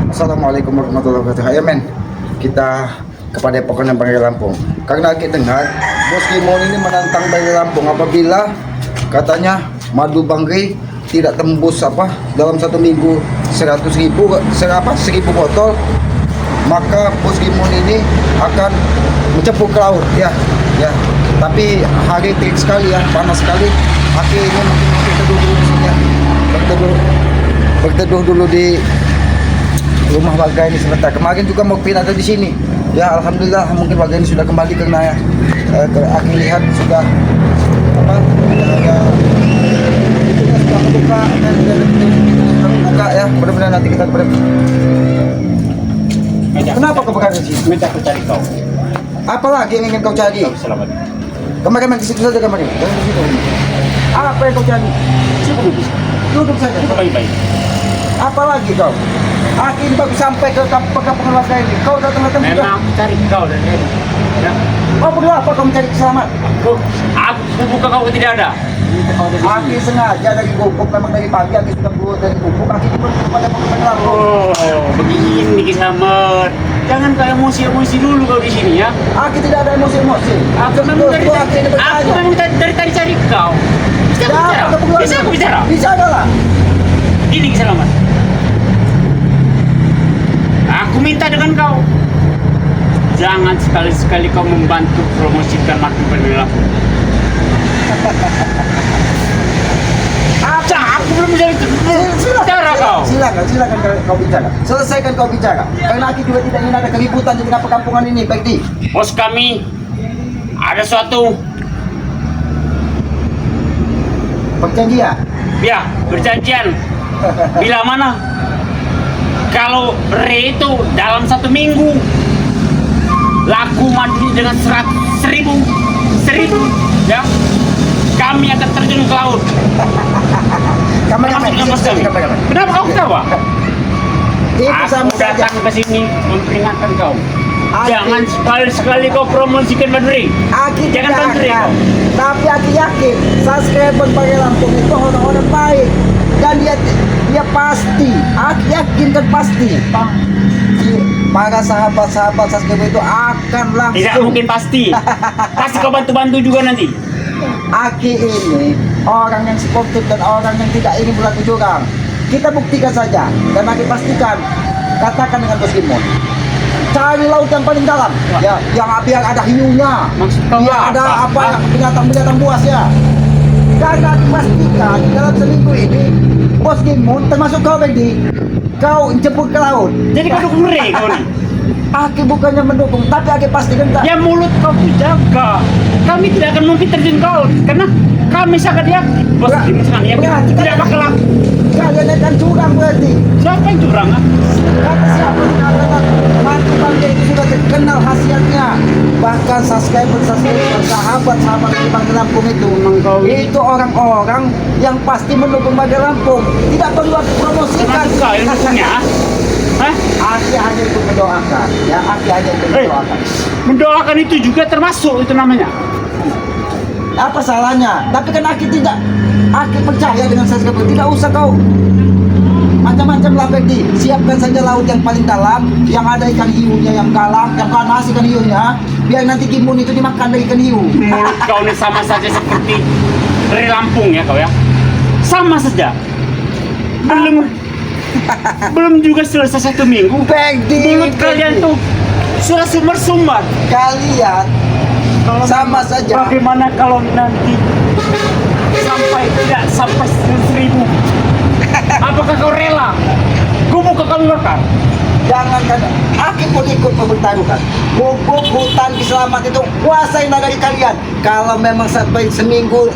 Assalamualaikum warahmatullahi wabarakatuh. Ayo men, kita kepada Padepokan Banggai Lampung. Karena kita dengar Bos Kimon ini menantang Banggai Lampung apabila katanya madu Banggai tidak tembus dalam satu minggu 100.000 botol, maka Bos Kimon ini akan mencepu ke laut ya. Tapi hari terik sekali ya, panas sekali. Akhirnya mungkin berteduh dulu di sini ya. Berteduh dulu di rumah warga ini sebentar. Kemarin juga mau pindah di sini. Ya alhamdulillah mungkin warga ini sudah kembali karena aku lihat sudah sudah kebuka dan buka ya. Mudah-mudahan nanti kita Kenapa kau berada di sini? Minta aku cari kau. Apa lagi yang ingin kau cari? Kau selamat. Kemarin di situ saja kemarin. Jangan di situ. Apa yang kau cari? Duduk saja. Baik-baik. Apa lagi kau? Aku ini baru sampai ke kampung warga ini. Kau datang-datang juga. Memang aku cari kau dan ini. Ya. Oh, perlu apa kau mencari selamat? Aku buka kau tidak ada. Aki sengaja dari gubuk, memang dari pagi Aki sudah keluar dari gubuk. Aki pun pada pengelar. Oh, begini Kisamet. Jangan kau emosi dulu kau di sini ya. Aki tidak ada emosi-emosi. Aku memang dari tadi cari kau. Bisa aku bicara? Bisa adalah. Ini Selamat. Aku minta dengan kau. Jangan sekali-sekali kau membantu promosikan Martin Banggai Lampung. Aku belum bisa bicara kau. Silakan kau bicara. Selesaikan kau bicara. Karena Aki juga tidak ingin ada keributan di tengah perkampungan ini, baik di. Bos kami ada suatu Perjanjian. ya perjanjian. Bila mana kalau Re itu dalam satu minggu laku madu dengan 100.000 ya, kami akan terjun ke laut. Kenapa kau ketawa? Aku datang ke sini memperingatkan kau. Jangan sekali-sekali kau promosikan Maduri. Jangan bantu kau. Tapi Aki yakin subscriber Banggai Lampung itu orang-orang baik dan dia pasti. Aki yakin kan pasti. Para sahabat-sahabat subscriber itu akan langsung. Tidak mungkin pasti. Pasti kau bantu-bantu juga nanti. Aki ini orang yang sportif dan orang yang tidak ingin berlaku curang. Kita buktikan saja dan Aki pastikan. Katakan dengan Bos Kimon, cari laut yang paling dalam, ya, yang biar ada hiunya, biar ada binatang buas ya. Karena Aki pastikan dalam seminggu ini Bos Kimon termasuk kau Bedi, kau jemput ke laut. Jadi kau dukung Re kau nih. Aki bukannya mendukung, tapi Aki pastikan Ya mulut kau jaga. Kami tidak akan mungkin terjun kau karena kami sangat yakin. Bos Kimon sangat yakin tidak bakal laku. Kalian akan curang berarti. Siapa yang curang? Kata siapa yang mengatakan Martin Banggai itu sudah terkenal khasiatnya. Bahkan subscriber sahabat di Banggai Lampung itu orang-orang yang pasti mendukung Banggai Lampung. Tidak perlu aku promosikan. Kau yang dukungnya? Hah? Aki hanya untuk mendoakan. Ya, Aki hanya untuk mendoakan. Mendoakan itu juga termasuk itu namanya. Apa salahnya? Tapi kan Aki tidak. Aki percaya dengan subscriber. Tidak usah kau macam-macam lah Bekti. Siapkan saja laut yang paling dalam, yang ada ikan hiunya yang galak, yang panas ikan hiunya, biar nanti Kimon itu dimakan dari ikan hiu. Mulut kau ini sama saja seperti dari Lampung ya kau ya. Sama saja. Belum juga selesai satu minggu. Bekti, Mulut kalian tuh sudah sumber-sumber. Kalian kalau sama saja. Bagaimana kalau nanti tidak sampai 100.000? Apakah kau rela? Gubuk kami bakar. Jangan kan, Aki pun ikut membertaruhkan. Gubuk hutan selamat itu kuasai dari kalian. Kalau memang sampai seminggu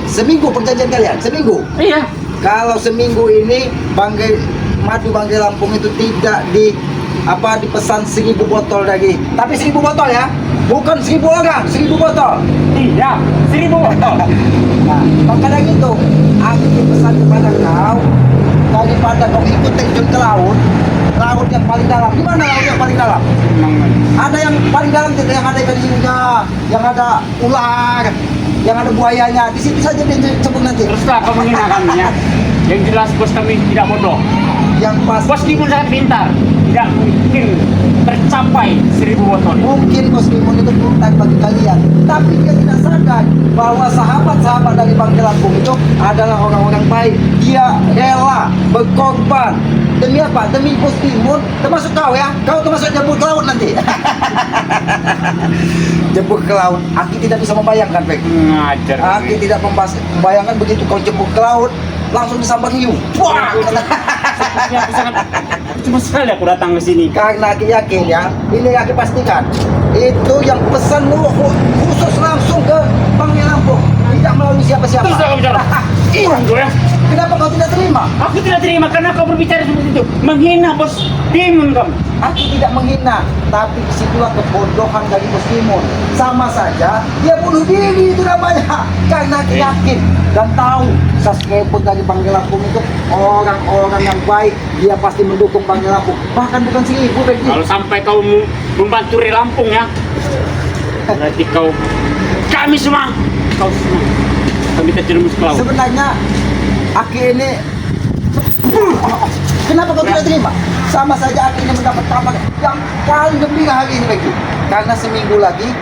perjanjian kalian, seminggu. Iya. Kalau seminggu ini madu Banggai Lampung itu tidak dipesan 1.000 botol lagi. Tapi 1.000 botol ya, bukan 1.000 orang, 1.000 botol. Iya, 1.000 botol. Nah, maka dari itu, aku pesan kepada kau, daripada kau ikut terjun ke laut yang paling dalam. Di mana laut yang paling dalam? Ada yang paling dalam, yang ada ikan hiunya, yang ada ular, yang ada buayanya. Di situ saja dia sebut nanti. Teruslah kau menghina kami ya. Yang jelas bos kami tidak bodoh. Yang pasti Bos Timun sangat pintar. Tidak mungkin tercapai 1000 botol. mungkin Bos Timun itu pintar bagi kalian, tapi dia tidak sadar bahwa sahabat-sahabat dari Bangka Lampung itu adalah orang-orang baik. Dia rela berkorban demi apa? Demi Bos Timun, termasuk kau ya. Kau termasuk jemput ke laut nanti. Jemput ke laut. Aki tidak bisa membayangkan, Bek. Ngajar. Aki tidak membayangkan begitu kau jemput ke laut, langsung disambang hiu. Wah! Aku sangat cuma sekali aku datang ke sini. Karena Aki yakin ya, ini Aki pastikan itu yang pesan lu khusus langsung ke Bangka Lampung, tidak melalui siapa-siapa. Terus aku bicara. Kurang gue ya. Kenapa kau tidak terima? Aku tidak terima karena kau berbicara seperti itu. Menghina Bos Timun kamu. Aku tidak menghina, tapi disitulah kebodohan dari Bos Timun. Sama saja dia bunuh diri itu namanya. Karena Aki yakin dan tahu subscriber dari Bangka Lampung itu orang-orang yang baik. Dia pasti mendukung Bangka Lampung. Bahkan bukan 1000, Bek. Kalau sampai kau membantu di Lampung ya, berarti kami semua, kami terjerumus ke laut. Sebenarnya Aki ini kenapa kau tidak terima? Sama saja Aki ini mendapat kabar yang paling gembira hari ini, Beki. Karena seminggu lagi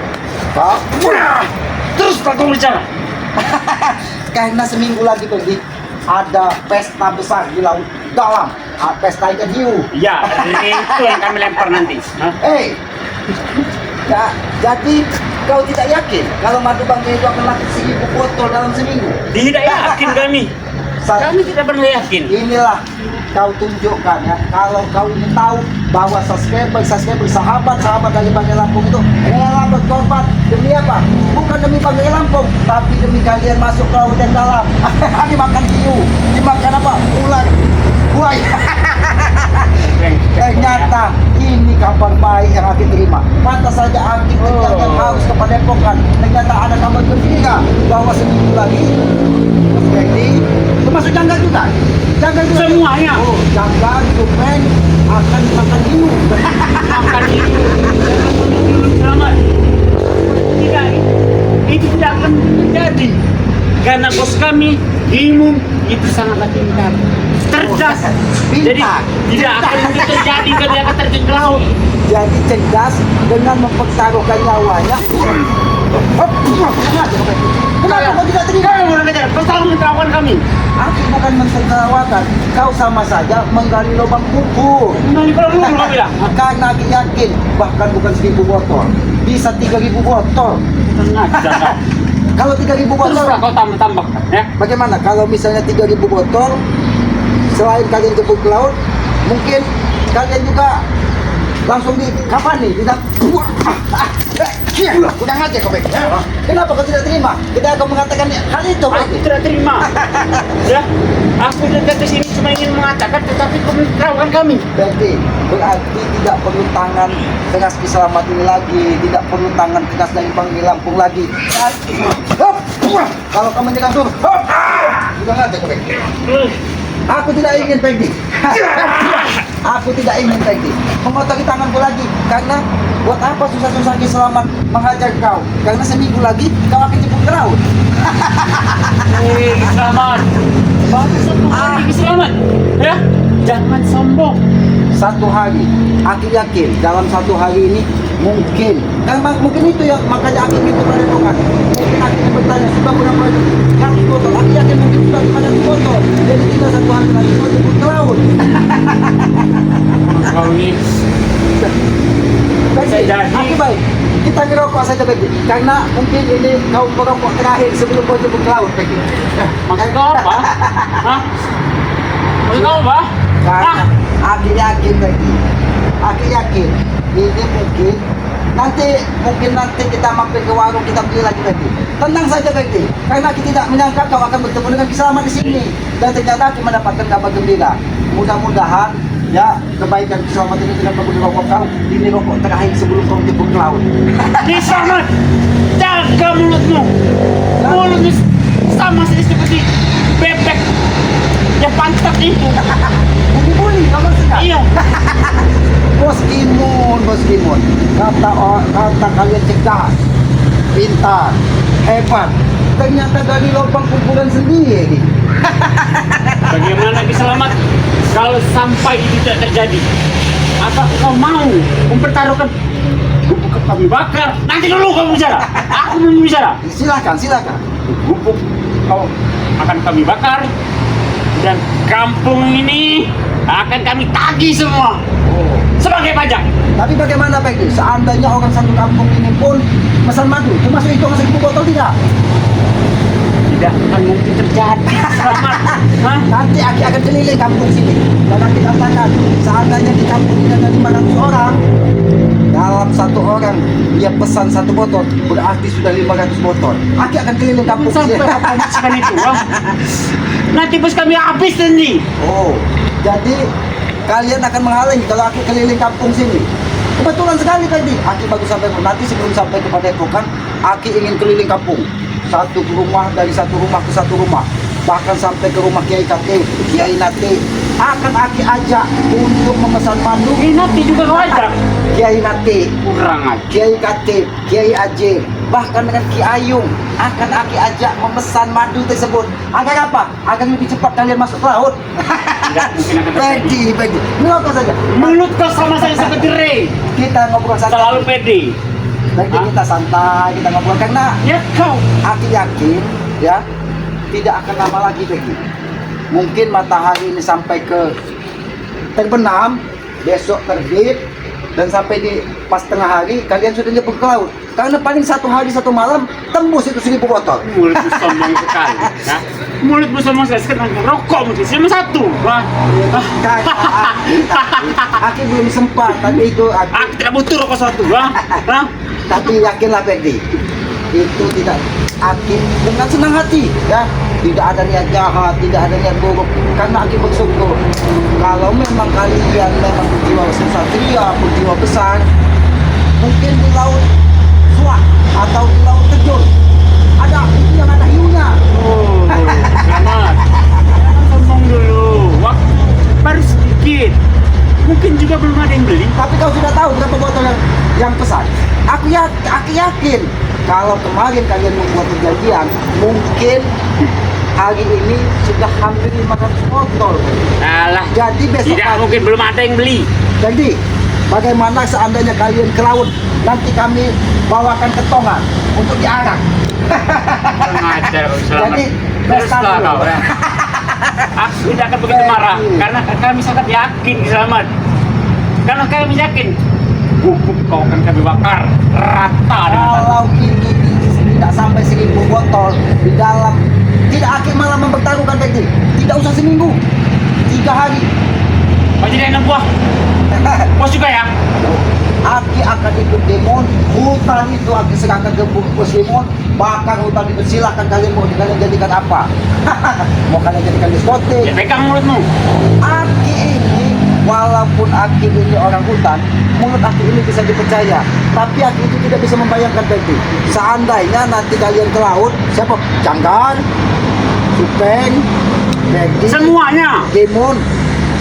kau Terus kau bicara. karena seminggu lagi, Beki, ada pesta besar di laut dalam. Pesta ikan hiu. Ya, itu yang kami lempar nanti. Hah? Jadi kau tidak yakin kalau madu bangka itu akan laku 1000 botol dalam seminggu? Tidak yakin kami. Kami tidak pernah yakin. Inilah kau tunjukkan ya, kalau kau ingin tahu bahwa subscriber sahabat dari Bangka Lampung itu rela berkorban demi apa? Bukan demi Bangka Lampung, tapi demi kalian masuk ke laut yang dalam. Dimakan hiu, dimakan apa? Ular, buaya. Ternyata ini kabar baik yang Aki terima. Pantas saja Aki yang harus ke Padepokan. Ternyata ada kabar gembira bahwa seminggu lagi jadi termasuk janggal juga. Janggal juga. Semuanya. Oh, janggal, tupen akan dimakan hiu. Makan itu. Selamat. Tidak, itu tidak akan terjadi. Karena bos kami, Timun, itu sangatlah pintar. Cerdas. Jadi tidak akan mungkin terjadi kalau dia akan terjun ke laut. Jadi cerdas dengan mempertaruhkan nyawanya. Kenapa kau tidak terima? Kau yang mengajar, kau selalu menertawakan kami. Aku bukan mentertawakan. Kau sama saja menggali lubang kubur. Nanti kalau dulu kau bilang. Karena aku yakin bahkan bukan 1000 botol, bisa 3000 botol. Sengaja. Kalau 3000 botol, Teruslah kau tambah-tambah. Ya. bagaimana? Kalau misalnya 3000 botol, selain kalian jemput ke laut, mungkin kalian juga langsung di kapan nih? Tidak. Udah aja kau, Bek. Kenapa kau tidak terima? Kita akan mengatakan hal itu, Bek. Aku tidak terima. Ya, aku datang ke sini cuma ingin mengatakan, tetapi kau menertawakan kami. Berarti tidak perlu tangan keras Selamat ini lagi, tidak perlu tangan keras dari Bangka Lampung lagi. Kalau kamu menyerang tuh, udah aja kau, Bek. Aku tidak ingin Peggy. Aku tidak ingin Peggy mengotori tanganku lagi. Karena buat apa susah-susah Selamat menghajar kau? Karena seminggu lagi kau akan jemput ke laut. Selamat. Bagus satu hari selamat. Ya, jangan sombong. Satu hari, aku yakin dalam satu hari ini mungkin, karena mungkin itu yang makanya aku minta Padepokan. Mungkin aku bertanya sudah berapa kali botol. Aku yakin mungkin sudah 500 botol. Jadi tinggal satu hari lagi kau jemput ke laut. Kau ini Baik, aku baik. Kita ngerokok saja, Becky. Karena mungkin ini kau merokok terakhir sebelum kau jemput ke laut, Becky. maksud kau apa? Hah? Maksud kau apa? Karena aku yakin, Becky. Aku yakin ini mungkin nanti kita mampir ke warung, kita beli lagi, Becky. Tenang saja, Becky. Karena kita tidak menyangka kau akan bertemu dengan Selamat di sini. Dan ternyata kita mendapatkan kabar gembira. Mudah-mudahan ya kebaikan Selamat ini tidak perlu dirokok kau. Ini rokok terakhir sebelum kau jemput ke laut. Selamat. Jaga mulutmu. Mulutmu sama seperti bebek yang pantat itu. Bully, kamu suka? Iya. Bos Timun. Kata kalian cerdas, pintar, hebat. Ternyata dari lubang kuburan sendiri. Bagaimana Ki Selamat? Kalau sampai itu tidak terjadi, apa kau mau mempertaruhkan gubuk kami bakar? Nanti dulu kamu bicara. Aku mau bicara. Silakan, silakan. Gubuk kau akan kami bakar dan kampung ini akan kami tagih semua Oh. sebagai pajak. Tapi bagaimana Peggy? Seandainya orang satu kampung ini pun pesan madu, termasuk itu orang 1.000 botol tidak? Tidak akan mungkin terjadi. Selamat. Hah? Nanti Aki akan keliling kampung sini. Dan Aki katakan, seandainya di kampung ini ada 500 orang, dalam satu orang dia pesan 1 botol, berarti sudah 500 botol. Aki akan keliling kampung Sampai sini. kapan masukkan itu? Wah. Nanti bos kami habis nanti. Oh, jadi kalian akan menghalangi kalau Aki keliling kampung sini. Kebetulan sekali tadi, Aki bagus sampai nanti sebelum sampai kepada Epokan, Aki ingin keliling kampung. Satu rumah, dari satu rumah ke satu rumah, bahkan sampai ke rumah Kiai Kate, Kiai Nate, akan Aki ajak untuk memesan madu. Nanti juga kau ajak. Kiai Nate, Kurang aja. Kiai Kate, Kiai Aje, bahkan dengan Kiai Ayung akan Aki ajak memesan madu tersebut. Agar apa? Agar lebih cepat kalian masuk ke laut. Tidak mungkin akan terjadi. Peggy, menurut saja. Mulut kau sama saya seperti Ray. Kita ngobrol santai. Selalu pede. Peggy, Hah? kita santai, kita ngobrol karena Ya kau. Aki yakin ya tidak akan lama lagi Peggy. Mungkin matahari ini sampai ke terbenam, besok terbit, dan sampai di pas tengah hari kalian sudah nyebur ke laut. Karena paling 1 hari 1 malam tembus itu 1.000 botol. Mulutmu sombong sekali. Ya? Mulutmu sombong sekali. Sekarang rokok mungkin cuma 1. Wah. Aki belum sempat, tapi itu Aku tidak butuh rokok 1. Wah. Hah? tapi yakinlah Peggy, itu tidak Aki dengan senang hati ya, tidak ada niat jahat, tidak ada niat buruk, karena Aki bersyukur kalau memang kalian memang berjiwa satria, berjiwa besar, mungkin di laut Suak atau di laut Terjun ada itu yang ada hiunya. Oh, selamat. Jangan sombong dulu. Waktu baru sedikit. Mungkin juga belum ada yang beli. Tapi kau sudah tahu berapa botol yang pesan? Aku yakin kalau kemarin kalian membuat perjanjian, mungkin hari ini sudah hampir 500 botol. Alah. Jadi besok Tidak pagi- mungkin belum ada yang beli. Jadi bagaimana seandainya kalian ke laut, nanti kami bawakan ketongan untuk diarak. Mengajar selamat. Jadi pesta Teruslah dulu. kau. Ya. Aku tidak akan begitu marah karena kami sangat yakin selamat. Karena kami yakin gubuk kau akan kami bakar rata dengan tanah. Kalau ini tidak sampai 1.000 botol di dalam, tidak Aki malah mempertaruhkan Peggy. Tidak usah seminggu, 3 hari. Kau jadi anak buah. Bos juga ya. Aki akan ikut demon, hutan itu Aki serahkan ke bos demon, bakar hutan itu, silakan kalian mau kalian jadikan apa. Mau kalian jadikan Ya, diskotik. pegang mulutmu. Aki ini, walaupun Aki ini orang hutan, mulut Aki ini bisa dipercaya, tapi Aki itu tidak bisa membayangkan Peggy. Seandainya nanti kalian ke laut, siapa? Janggan, Supeng, Peggy, Semuanya. demon.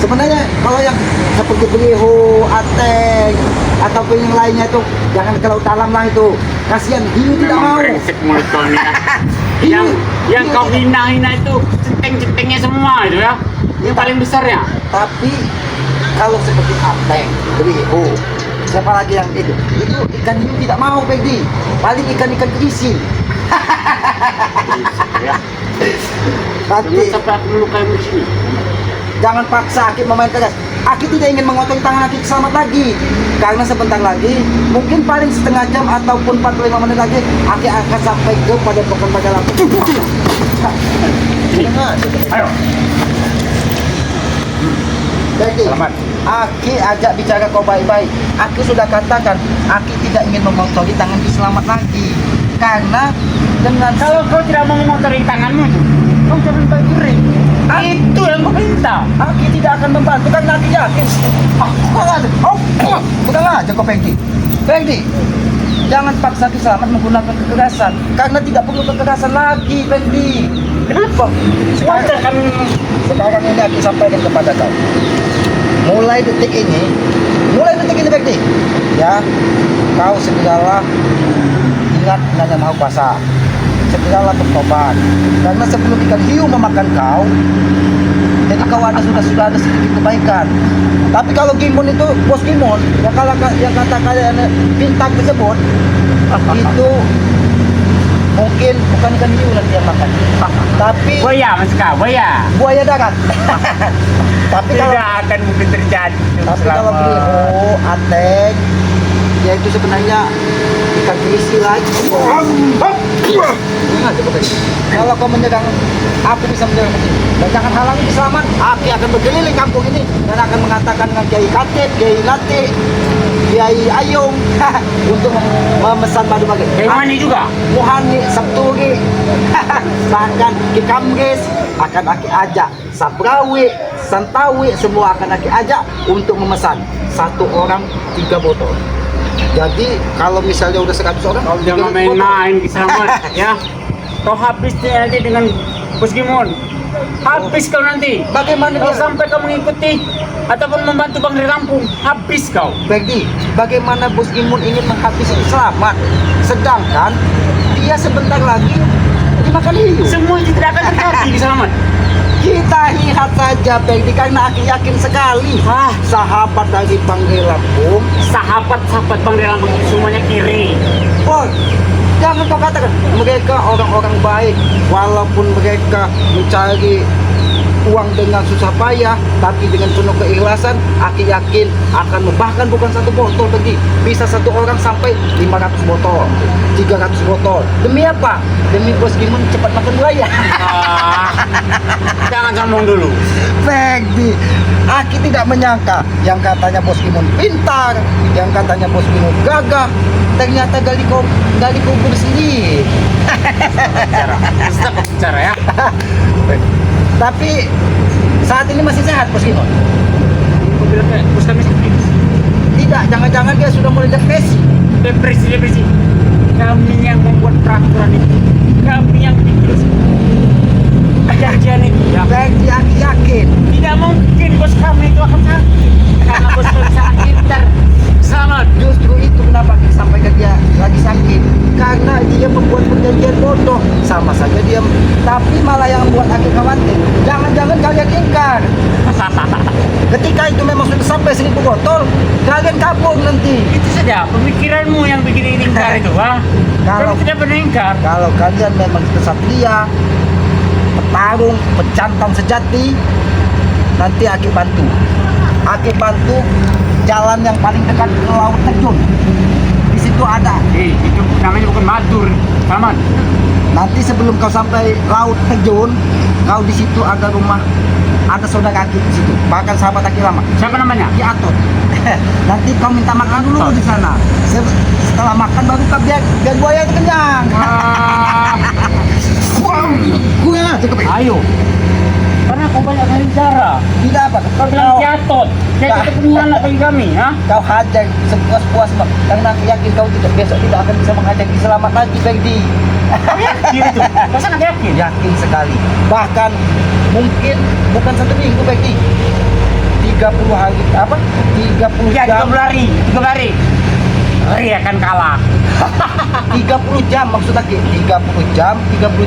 Sebenarnya kalau yang seperti beliau, ateng, ataupun yang lainnya itu jangan ke laut dalam lah itu. Kasihan hiu tidak Memang mau. brengsek mulut kau ini ya. yang kau hina-hina itu centeng-centengnya semua itu ya. Yang paling besarnya. Tapi kalau seperti ateng, beliau, siapa lagi yang itu ikan hiu tidak mau Peggy. Paling ikan-ikan keisi. Ya. Nanti Sampai aku melukaimu di sini. jangan paksa Aki memain tegas. Aki tidak ingin mengotori tangan Aki selamat lagi, karena sebentar lagi, mungkin paling setengah jam ataupun 45 menit lagi, Aki akan sampai ke pada Pekan Bagalang. Ayo. Jadi, Selamat. Aki ajak bicara kau baik-baik. Aki sudah katakan, Aki tidak ingin mengotori tangan Ki Selamat lagi, karena dengan Kalau kau tidak mau mengotori tanganmu itu, kau jangan bagi. Itu yang kau minta. Aki tidak akan membantu karena Aki yakin. Bukan aja. Bukan aja kau Peggy. Peggy, jangan paksa Ki Selamat menggunakan kekerasan, karena tidak perlu kekerasan lagi Peggy. Kenapa? Wajar kan Sekarang ini Aki sampaikan kepada kau. Mulai detik ini Peggy, ya, kau segeralah ingat nanya mau puasa. Segeralah bertobat, karena sebelum ikan hiu memakan kau, Jadi kau sudah ada sedikit kebaikan. Tapi kalau Gimon itu, bos Gimon, yang kata kalian bintang tersebut, itu mungkin bukan ikan hiu nanti yang makan. Tapi Buaya Mas Kak, buaya darat. Tapi kalau tidak akan mungkin terjadi. Tapi kalau beliau ateng, ya itu sebenarnya ikan berisi lagi. Kalau kau menyerang, aku bisa menyerang mesin. Dan jangan halangi selamat. Aku akan berkeliling kampung ini dan akan mengatakan dengan Kiai Katib, Kiai Nati, Kiai Ayung untuk memesan madu bagi. Mani juga. Muhani Sabturi, bahkan Ki Kamris akan aku ajak. Sabrawi, Santawi semua akan aku ajak untuk memesan 1 orang 3 botol. Jadi kalau misalnya udah 100 orang, Kau jangan 300 botol. main-main Kisamat ya. Kau habis nanti dengan Bos Gimon. Habis kau nanti. Bagaimana Kalau dia? sampai kau mengikuti ataupun membantu Bang di Lampung, habis kau. Peggy, bagaimana Bos Imun ingin menghabisi selamat, sedangkan dia sebentar lagi dimakan hiu. Semua itu tidak akan terjadi Kisamat. Kita lihat saja Peggy, karena aku yakin sekali sahabat dari Banggai Lampung. Sahabat-sahabat Bang di Lampung itu semuanya kiri. Oh, jangan kau katakan mereka orang-orang baik, walaupun mereka mencari uang dengan susah payah, tapi dengan penuh keikhlasan, aku yakin akan bahkan bukan 1 botol Peggy, bisa 1 orang sampai 500 botol, 300 botol. Demi apa? Demi Bos Gimun cepat makan buaya. Jangan sombong dulu. Peggy, aku tidak menyangka yang katanya Bos Gimun pintar, yang katanya Bos Gimun gagah, ternyata gali kubur sendiri. Stop bicara ya. Tapi saat ini masih sehat Bos Gimun? Kau bilang kayak bos kami sakit. Tidak, jangan-jangan dia sudah mulai depresi. Depresi. Kami yang membuat peraturan itu. Kami yang bikin kejadian itu ya. Peggy, aku yakin. Tidak mungkin bos kami itu akan sakit. Karena bos kami sangat pintar. Selamat. Justru itu kenapa kita sampaikan dia lagi sakit, karena dia membuat perjanjian bodoh, sama saja dia. Tapi malah yang membuat aku khawatir, jangan-jangan kalian ingkar. Ketika itu memang sudah sampai 1000 botol, kalian kabur nanti. Itu saja pemikiranmu yang bikin ingkar itu, Bang. Kalau- Kami tidak pernah ingkar. Kalau kalian memang kesatria, petarung, pecantan sejati, nanti aku bantu. Aku bantu jalan yang paling dekat ke Laut Terjun. Di situ ada. Itu namanya bukan Madur, Selamat. Nanti sebelum kau sampai Laut Terjun, kau di situ ada rumah, ada saudara Aki di situ. Bahkan sahabat Aki lama. Siapa namanya? Ki Atot. Nanti kau minta makan dulu di sana. Setelah makan baru kau biar buaya itu kenyang. Kurang aja kau. Ayo. Karena kau banyak kali bicara. Tidak apa. Kau bilang Kiatot. Kiatot itu punya anak bagi kami, ha? Kau hajar sepuas-puas, karena aku yakin kau besok tidak akan bisa menghajar selamat lagi, Peggy. Yakin itu. Kau sangat yakin. Yakin sekali. Bahkan mungkin bukan 1 minggu, Peggy. 30 hari apa? 30 Ya, jam. 3 hari. Ri akan kalah. 30 jam maksud aku. 30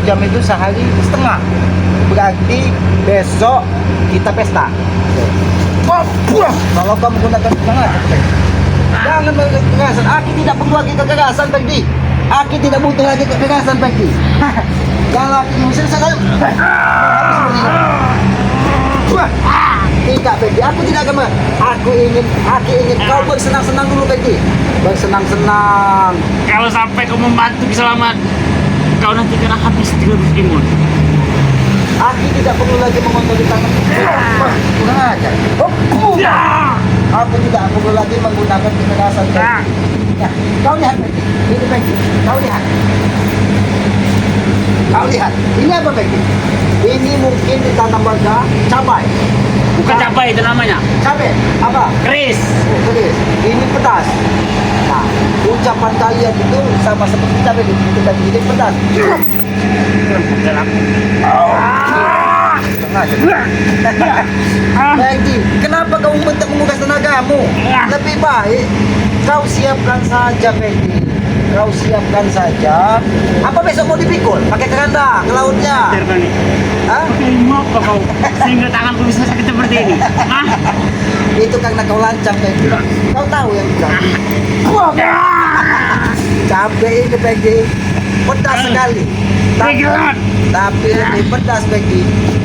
jam itu sehari setengah. Berarti besok kita pesta. Kalau kamu menggunakan jangan menggunakan kekerasan. Aku tidak perlu lagi kekerasan, Peggy. Aku tidak butuh lagi kekerasan, Peggy. Kalau aku bisa sekali. Tidak, Peggy. Aku tidak akan. Aku ingin kau bersenang-senang dulu, Peggy. Bersenang-senang. Kalau sampai kau membantu selamat, kau nanti kena habis 300 imun. Aku tidak perlu lagi mengontrol tangan. Kurang aja. Aku tidak perlu lagi menggunakan kekerasan. Ya, kau lihat, Peggy. Ini Peggy. Kau lihat. Kau lihat. Ini apa, Peggy? Ini mungkin ditanam warga cabai. Bukan cabai itu namanya. Cabai apa? Keris. Oh, pedas. Ini pedas. Nah, ucapan kalian itu sama seperti cabai itu tadi ini pedas. Peggy, kenapa kau menguras tenagamu? Lebih baik kau siapkan saja, Peggy. kau siapkan saja. Apa besok mau dipikul? Pakai keranda ke lautnya? Terbalik. Hah? Mau apa kau? Sehingga tanganku bisa sakit seperti ini. Hah? Itu karena kau lancang Peggy. Kau tahu yang bilang. Wah, capek ini Peggy. Pedas sekali. Pegang. Tapi lebih pedas Peggy.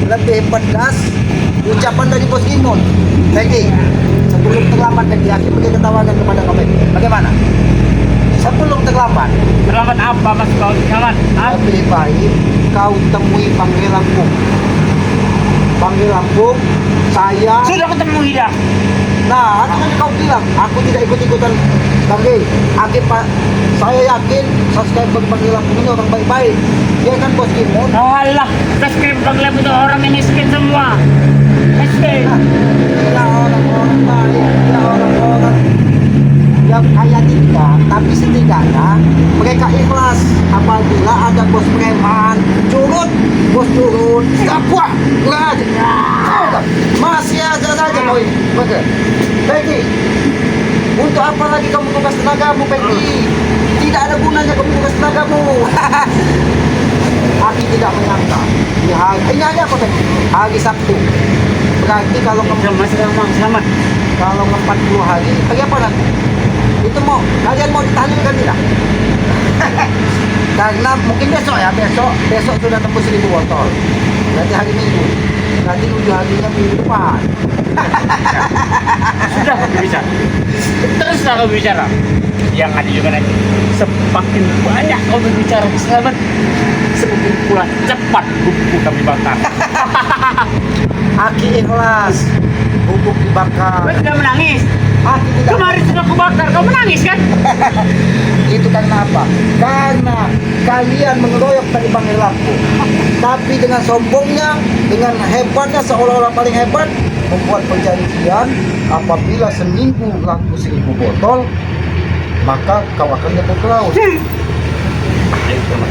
Lebih pedas ucapan dari Bos Imon. Peggy, sebelum terlambat Peggy, aku pergi ketawakan kepada kau Peggy. Bagaimana? Sebelum terlambat, Terlambat apa mas kau? Selamat. Hah? lebih baik kau temui Panggil Lampung. Panggil Lampung, saya. Sudah ketemu dia. Nah, itu kan kau bilang, aku tidak ikut-ikutan Bangge. Pak, saya yakin subscriber Panggil Lampung ini orang baik-baik. Dia kan Bos Imon. Alah, subscribe Bang Lab itu orang yang miskin semua. Miskin. Dia orang-orang baik, dia orang-orang yang kaya tidak, tapi setidaknya mereka ikhlas apabila ada bos preman curut, bos curut, dakwah, masih aja saja kau ini. Oke, Peggy, untuk apa lagi kamu tugas tenagamu, Peggy? Tidak ada gunanya kamu tugas tenagamu. Aku tidak menyangka di hari ini ada apa Peggy? Hari Sabtu. Berarti kalau Selamat. kalau 40 hari, pergi apa nanti? Itu mau, kalian mau ditahlilkan tidak? Karena mungkin besok ya, besok sudah tembus 1000 botol. Nanti hari Minggu, nanti 7 harinya minggu depan. Sudah kau bicara. Teruslah kau bicara. Yang ada juga nanti. Semakin banyak kau berbicara selamat, semakin pula cepat buku kami bakar. Aki ikhlas, bubuk dibakar. Kau tidak menangis. Aki tidak. Kemarin sudah kau bakar, kau menangis kan? Itu karena apa? Karena kalian mengeroyok tadi Panggil Lampung. Tapi dengan sombongnya, dengan hebatnya seolah-olah paling hebat, membuat perjanjian apabila seminggu laku 1000 botol, maka kau akan jatuh ke laut. Ayo, teman.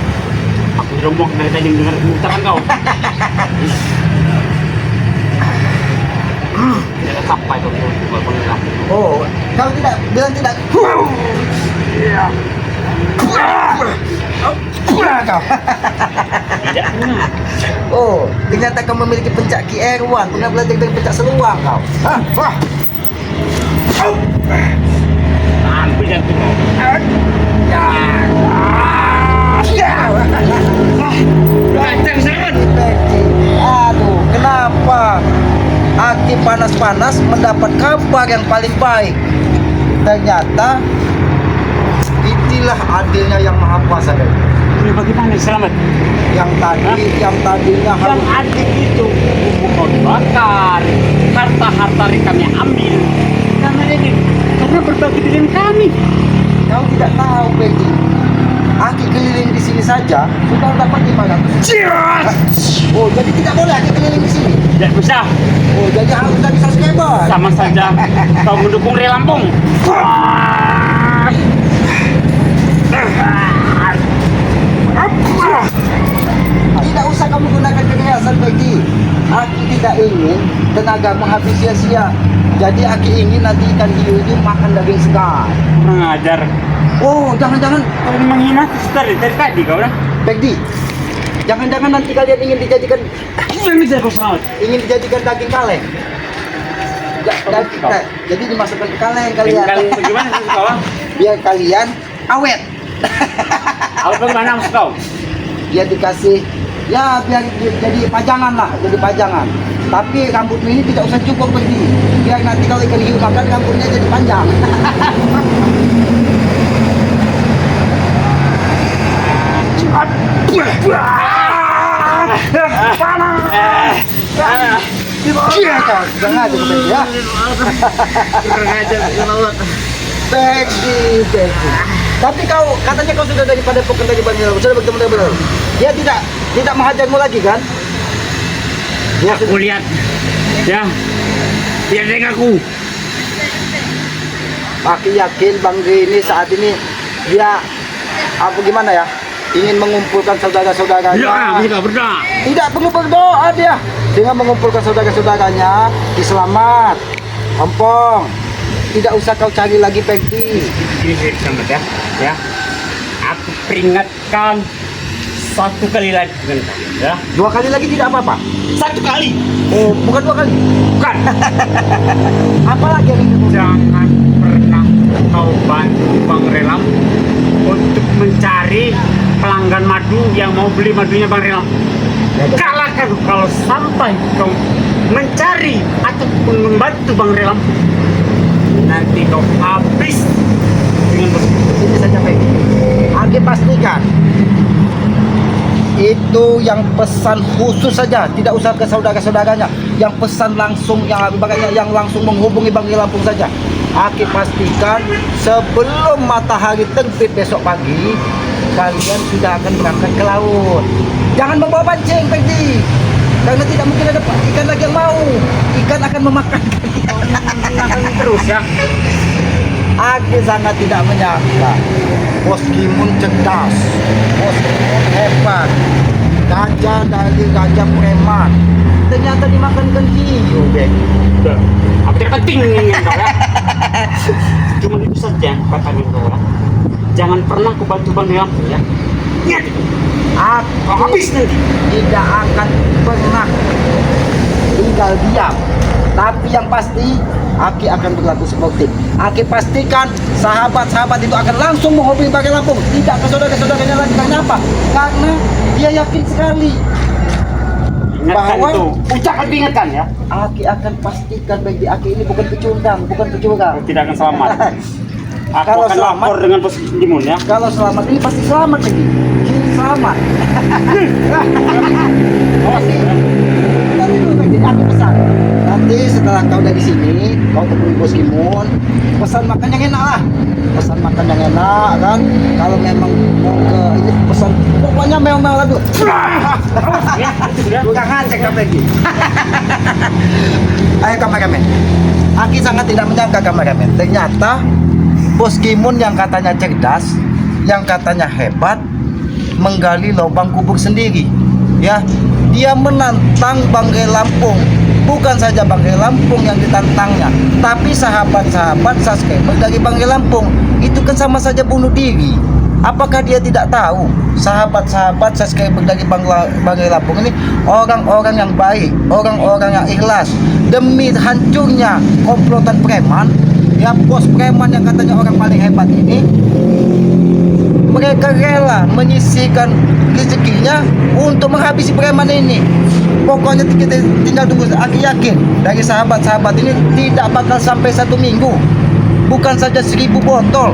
Aku rombong dari tadi dengar ucapan kau. Tidak sampai kau bilang. Oh, kau tidak bilang tidak. Iya. Kurang kau. Tidak pernah. Oh, ternyata kau memiliki pencak Ki1. Pernah belajar dari pencak seluang kau. Hah? Wah. Ambil jantung kau. Ganteng sangat. Aduh, kenapa Aki panas-panas mendapat kabar yang paling baik? Ternyata itulah adilnya yang maha kuasa. Ini bagaimana selamat? Yang tadinya Yang harus adik itu buku kau dibakar, harta-harta kami ambil. Karena berbagi dengan kami. kau tidak tahu, Peggy. Aki keliling di sini saja sudah dapat 500. Oh, jadi tidak boleh Aki keliling di sini. Tidak bisa. Oh, jadi harus dari subscriber. Sama saja kau mendukung Ria Lampung. Tidak usah kamu gunakan kekerasan, Peggy. Aki tidak ingin tenagamu habis sia-sia. Jadi Aki ingin nanti ikan hiu ini makan daging segar. Mengajar. Oh, jangan-jangan Kau ini menghina dari tadi kau lah. Peggy, jangan-jangan nanti kalian ingin dijadikan Yang bisa kau selamat. daging kaleng. Jadi dimasukkan ke kaleng kalian. Kalian bagaimana maksud kau? Biar kalian awet. Awet bagaimana maksud kau? Dia dikasih ya biar jadi pajangan lah, jadi pajangan. Tapi rambutmu ini tidak usah cukup Peggy. Biar nanti kalau ikan hiu makan rambutnya jadi panjang. Jangan aja Peggy ya. Peggy. Tapi kau katanya kau sudah dari Padepokan dari Banjar, sudah bertemu dengan beliau. Dia tidak menghajarmu lagi kan? Dia Aku lihat. Ya. Dia dengan aku. Aku yakin Bang Gini saat ini dia apa gimana ya? Ingin mengumpulkan saudara-saudaranya. Tidak berdoa. Tidak perlu berdoa dia. Dengan mengumpulkan saudara-saudaranya di Selamat, Ompong. Tidak usah kau cari lagi Peggy. Ini selamat ya. Ya. peringatkan satu kali lagi dengan kamu, ya. 2 kali lagi tidak apa-apa. Satu kali, Oh, bukan 2 kali. bukan. Apalagi yang ingin Jangan pernah kau bantu Bang Relam untuk mencari pelanggan madu yang mau beli madunya Bang Relam. Kalau sampai kau mencari ataupun membantu Bang Relam, nanti kau habis dengan bos. ini saja Pak. Agi pastikan itu yang pesan khusus saja, tidak usah ke saudara-saudaranya, yang pesan langsung, yang langsung menghubungi Bang Lampung saja. Aki pastikan sebelum matahari terbit besok pagi kalian sudah akan berangkat ke laut. Jangan membawa pancing pergi, karena tidak mungkin ada ikan lagi yang mau. Ikan akan memakan Akan terus ya. Aki sangat tidak menyangka Bos Kimun cerdas, Bos Kimun hebat, gajah dari gajah preman ternyata dimakan ikan hiu, Bek. Udah. Apa tidak penting ini kau ya. Cuma itu saja kata kau ya. Jangan pernah kau bantu Bang Relam ya. Ingat itu. Kau Aku habis nanti. tidak akan pernah tinggal diam. Tapi yang pasti Aki akan berlaku sportif. Aki pastikan sahabat-sahabat itu akan langsung menghubungi Bang Lampung, tidak ke saudara-saudaranya lagi. Karena apa? Karena dia yakin sekali Ingatkan bahwa itu. Ucapkan diingatkan ya. Aki akan pastikan bagi Aki ini bukan pecundang, bukan pecurang. Kau tidak akan selamat. Aku Kalau akan selamat- lapor dengan Bos Kimun ya. Kalau selamat ini pasti selamat lagi. Kini selamat. Awas ya. Nanti dulu Bang, Aki pesan. Nanti setelah kau dari sini, kau temui Bos Kimun, pesan makan yang enak lah. Pesan makan yang enak kan. Kalau memang mau ke ini pesan, pokoknya mewah-mewah lagi. Ya, itu sudah. Bukan ngacek apa lagi. Ayo kameramen. Aki sangat tidak menyangka kameramen. Ternyata Bos Kimun yang katanya cerdas, yang katanya hebat, menggali lubang kubur sendiri. Ya, dia menantang Bang Lampung. Bukan saja Bang Lampung yang ditantangnya, tapi sahabat-sahabat subscriber dari Bang Lampung. Itu kan sama saja bunuh diri. Apakah dia tidak tahu sahabat-sahabat subscriber dari Bang Lampung ini orang-orang yang baik, orang-orang yang ikhlas, demi hancurnya komplotan preman, ya bos preman yang katanya orang paling hebat ini, mereka rela menyisihkan rezekinya untuk menghabisi preman ini. Pokoknya kita tinggal tunggu. Aku yakin dari sahabat-sahabat ini tidak bakal sampai 1 minggu. Bukan saja 1000 botol,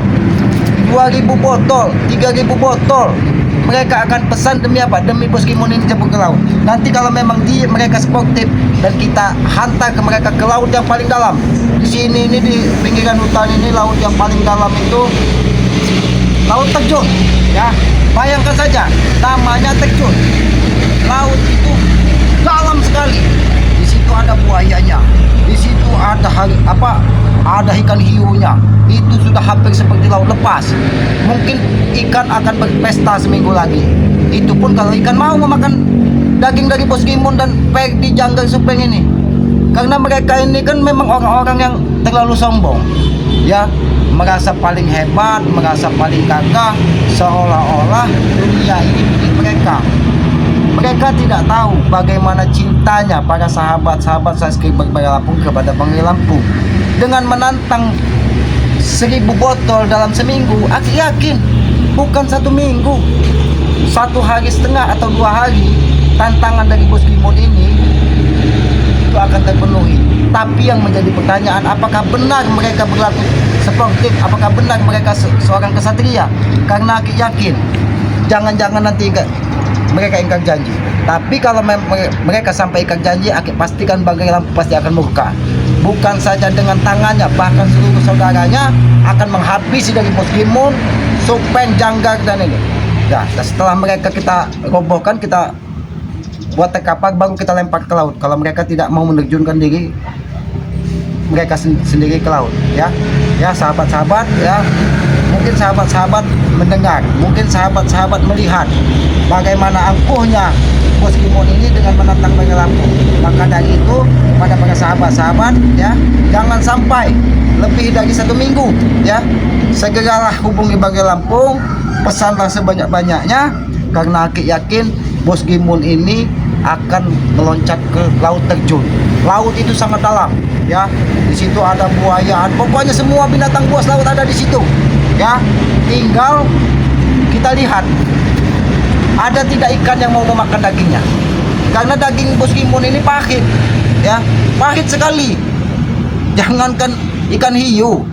2000 botol, 3000 botol. Mereka akan pesan demi apa? Demi Bos Kimun ini jemput ke laut. Nanti kalau memang mereka sportif dan kita hantar ke mereka ke laut yang paling dalam. Di sini ini di pinggiran hutan ini laut yang paling dalam itu laut terjun. Ya, bayangkan saja namanya terjun. Laut itu dalam sekali. Di situ ada buayanya. Di situ ada ada ikan hiunya. Itu sudah hampir seperti laut lepas. Mungkin ikan akan berpesta seminggu lagi. Itu pun kalau ikan mau memakan daging dari Bos Kimun dan Ferdi Janggang Supeng ini. Karena mereka ini kan memang orang-orang yang terlalu sombong. Ya, merasa paling hebat, merasa paling gagah, seolah-olah dunia ini milik mereka. Mereka tidak tahu bagaimana cintanya para sahabat-sahabat subscriber Bang Lampung kepada Bang Lampung. Dengan menantang 1000 botol dalam seminggu, aku yakin bukan 1 minggu, 1 hari setengah atau 2 hari, tantangan dari Bos Kimun ini itu akan terpenuhi. Tapi yang menjadi pertanyaan, apakah benar mereka berlaku sportif? Apakah benar mereka seorang kesatria? Karena aku yakin jangan-jangan nanti mereka ingkar janji. Tapi kalau mereka sampai ingkar janji, aku pastikan Bang Lampung pasti akan murka. Bukan saja dengan tangannya, bahkan seluruh saudaranya akan menghabisi dari Bos Kimun, Supeng, Janggar dan ini. Ya, setelah mereka kita robohkan, kita buat kapal, baru kita lempar ke laut. Kalau mereka tidak mau menerjunkan diri, mereka sendiri ke laut. Ya, ya sahabat-sahabat, ya mungkin sahabat-sahabat mendengar, mungkin sahabat-sahabat melihat bagaimana angkuhnya Bos Kimun ini dengan menantang Bang Lampung. Maka dari itu kepada para sahabat-sahabat ya, jangan sampai lebih dari 1 minggu ya, segeralah hubungi Banggai Lampung, pesanlah sebanyak-banyaknya, karena Aki yakin Bos Gimun ini akan meloncat ke laut terjun. Laut itu sangat dalam ya, di situ ada buaya, pokoknya semua binatang buas laut ada di situ ya. Tinggal kita lihat ada tidak ikan yang mau memakan dagingnya, karena daging Bos Gimun ini pahit ya, pahit sekali. Jangankan ikan hiu,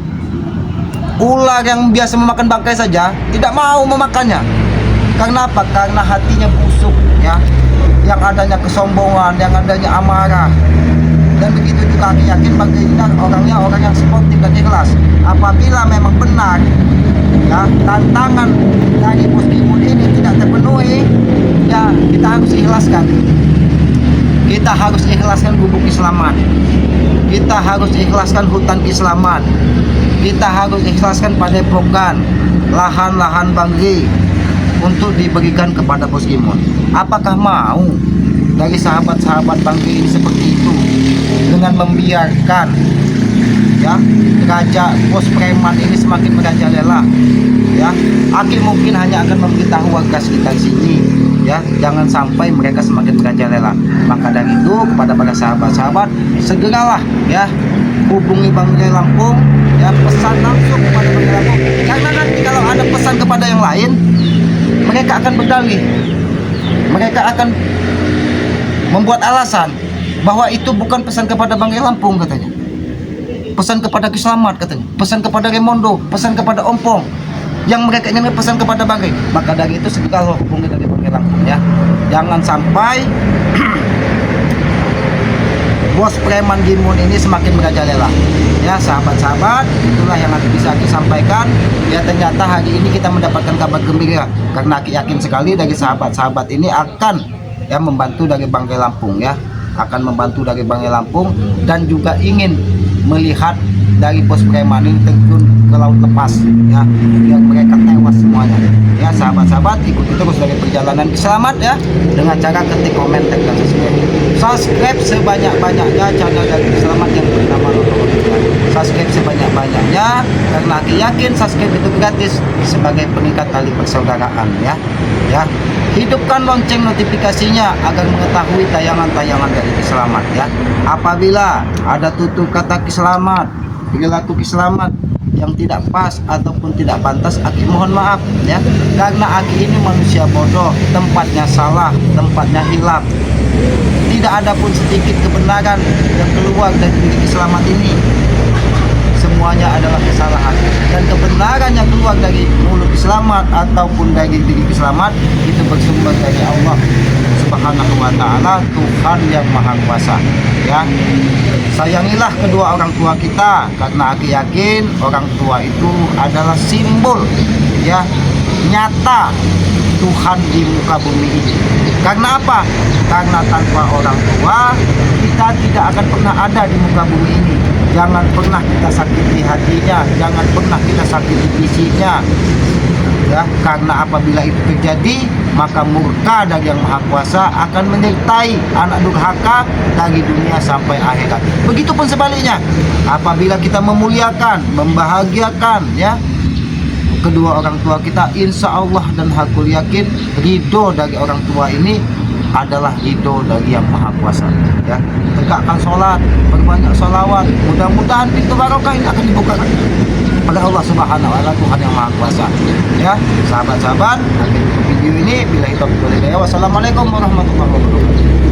ular yang biasa memakan bangkai saja tidak mau memakannya. Karena apa? Karena hatinya busuk ya, yang adanya kesombongan, yang adanya amarah. Dan begitu juga Aki yakin Banggai ini orangnya orang yang sportif dan ikhlas. Apabila memang benar ya tantangan dari Bos Gimun ini tidak terpenuhi, ya kita harus ikhlaskan. Kita harus ikhlaskan Gubuk Islamat. Kita harus ikhlaskan hutan Islamat. Kita harus ikhlaskan padepokan, lahan-lahan Banggai untuk diberikan kepada Bos Gimun. Apakah mau dari sahabat-sahabat Banggai ini seperti itu, dengan membiarkan ya raja bos preman ini semakin merajalela ya? Aki mungkin hanya akan memberitahu warga sekitar sini ya, jangan sampai mereka semakin merajalela. Maka dari itu kepada para sahabat-sahabat, segeralah ya hubungi Banggai Lampung ya, pesan langsung kepada Banggai Lampung, karena nanti kalau ada pesan kepada yang lain, mereka akan berdalih, mereka akan membuat alasan bahwa itu bukan pesan kepada Banggai Lampung katanya, pesan kepada Ki Slamet katanya, pesan kepada Raimondo, pesan kepada Ompong, yang mereka ingin pesan kepada Banggai. Maka dari itu segera hubungi dari Banggai Lampung ya, jangan sampai Bos preman Gimun ini semakin merajalela ya. Sahabat-sahabat, itulah yang nanti bisa Aki sampaikan ya. Ternyata hari ini kita mendapatkan kabar gembira, karena Aki yakin sekali dari sahabat-sahabat ini akan ya membantu dari Banggai Lampung ya, akan membantu dari Banggai Lampung, dan juga ingin melihat dari Bos preman ini terjun ke laut lepas ya, biar mereka tewas semuanya ya. Sahabat-sahabat, ikuti terus dari perjalanan Selamat ya, dengan cara ketik komen, tag, dan subscribe sebanyak-banyaknya channel dari Selamat yang bernama Lolo. Subscribe sebanyak-banyaknya, karena Aki yakin subscribe itu gratis sebagai peningkat tali persaudaraan ya. Hidupkan lonceng notifikasinya agar mengetahui tayangan-tayangan dari Ki Slamet ya. Apabila ada tutur kata Ki Slamet, perilaku Ki Slamet yang tidak pas ataupun tidak pantas, Aki mohon maaf ya, karena Aki ini manusia bodoh, tempatnya salah, tempatnya hilaf. Tidak ada pun sedikit kebenaran yang keluar dari diri Ki Slamet ini. Semuanya adalah kesalahan, dan kebenaran yang keluar dari mulut Ki Slamet ataupun dari diri Ki Slamet itu bersumber dari Allah Subhanahu wa Ta'ala, Tuhan yang Maha Kuasa ya. Sayangilah kedua orang tua kita, karena Aki yakin orang tua itu adalah simbol ya nyata Tuhan di muka bumi ini. Karena apa? Karena tanpa orang tua kita tidak akan pernah ada di muka bumi ini. Jangan pernah kita sakiti hatinya, jangan pernah kita sakiti fisiknya ya, karena apabila itu terjadi, maka murka dari Yang Maha Kuasa akan menyertai anak durhaka dari dunia sampai akhirat. Begitupun sebaliknya, apabila kita memuliakan, membahagiakan ya kedua orang tua kita, insya Allah dan hakul yakin ridho dari orang tua ini adalah ridho dari Yang Maha Kuasa ya. Tegakkan sholat, berbanyak sholawat, mudah-mudahan pintu barokah ini akan dibuka oleh Allah Subhanahu wa Ta'ala, Tuhan Yang Maha Kuasa ya. Sahabat-sahabat, akhir video ini bila itu. Wassalamualaikum warahmatullahi wabarakatuh.